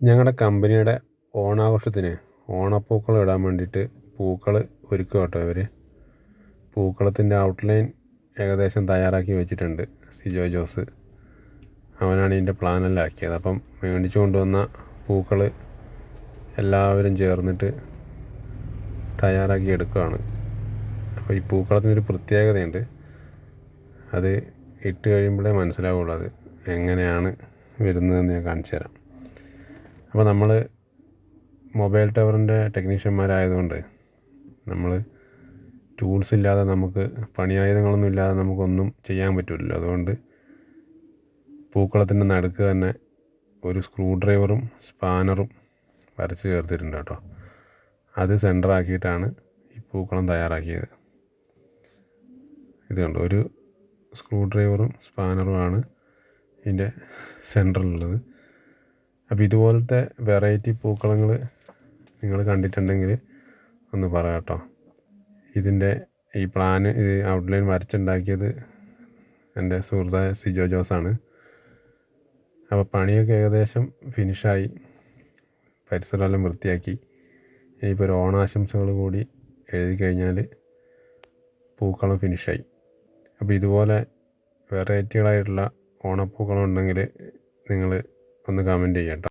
ഞങ്ങളുടെ കമ്പനിയുടെ ഓണാഘോഷത്തിന് ഓണപ്പൂക്കളം ഇടാൻ വേണ്ടിയിട്ട് പൂക്കൾ ഒരുക്കുക കേട്ടോ ഇവർ. പൂക്കളത്തിൻ്റെ ഔട്ട്ലൈൻ ഏകദേശം തയ്യാറാക്കി വെച്ചിട്ടുണ്ട് സിജോ ജോസ്. അവനാണ് ഇതിൻ്റെ പ്ലാനെല്ലാം ആക്കിയത്. അപ്പം മേടിച്ചു കൊണ്ടുവന്ന പൂക്കൾ എല്ലാവരും ചേർന്നിട്ട് തയ്യാറാക്കി എടുക്കുകയാണ്. അപ്പോൾ ഈ പൂക്കളത്തിനൊരു പ്രത്യേകതയുണ്ട്. അത് ഇട്ട് കഴിയുമ്പോഴേ മനസ്സിലാവുള്ളൂ അത് എങ്ങനെയാണ് വരുന്നതെന്ന് ഞാൻ കാണിച്ചു തരാം. അപ്പോൾ നമ്മൾ മൊബൈൽ ടവറിൻ്റെ ടെക്നീഷ്യന്മാരായതുകൊണ്ട് നമ്മൾ ടൂൾസ് ഇല്ലാതെ, നമുക്ക് പണിയായുധങ്ങളൊന്നും ഇല്ലാതെ നമുക്കൊന്നും ചെയ്യാൻ പറ്റില്ലല്ലോ. അതുകൊണ്ട് പൂക്കളത്തിൻ്റെ നടുക്ക് തന്നെ ഒരു സ്ക്രൂ ഡ്രൈവറും സ്പാനറും വരച്ച് ചേർത്തിട്ടുണ്ട് കേട്ടോ. അത് സെൻറ്ററാക്കിയിട്ടാണ് ഈ പൂക്കളം തയ്യാറാക്കിയത്. ഇത് കണ്ടോ, ഒരു സ്ക്രൂ ഡ്രൈവറും സ്പാനറുമാണ് ഇതിൻ്റെ സെൻറ്ററിലുള്ളത്. അപ്പോൾ ഇതുപോലത്തെ വെറൈറ്റി പൂക്കളങ്ങൾ നിങ്ങൾ കണ്ടിട്ടുണ്ടെങ്കിൽ ഒന്ന് പറയാം കേട്ടോ. ഇതിൻ്റെ ഈ പ്ലാന്, ഇത് ഔട്ട്ലൈൻ വരച്ചുണ്ടാക്കിയത് എൻ്റെ സുഹൃത്തായ സിജോ ജോസാണ്. അപ്പോൾ പണിയൊക്കെ ഏകദേശം ഫിനിഷായി, പരിസരമെല്ലാം വൃത്തിയാക്കി. ഇനിയിപ്പോൾ ഒരു ഓണാശംസകൾ കൂടി എഴുതി കഴിഞ്ഞാൽ പൂക്കളം ഫിനിഷായി. അപ്പോൾ ഇതുപോലെ വെറൈറ്റികളായിട്ടുള്ള ഓണപ്പൂക്കളം ഉണ്ടെങ്കിൽ നിങ്ങൾ ഒന്ന് കമൻറ്റ് ചെയ്യാം കേട്ടോ.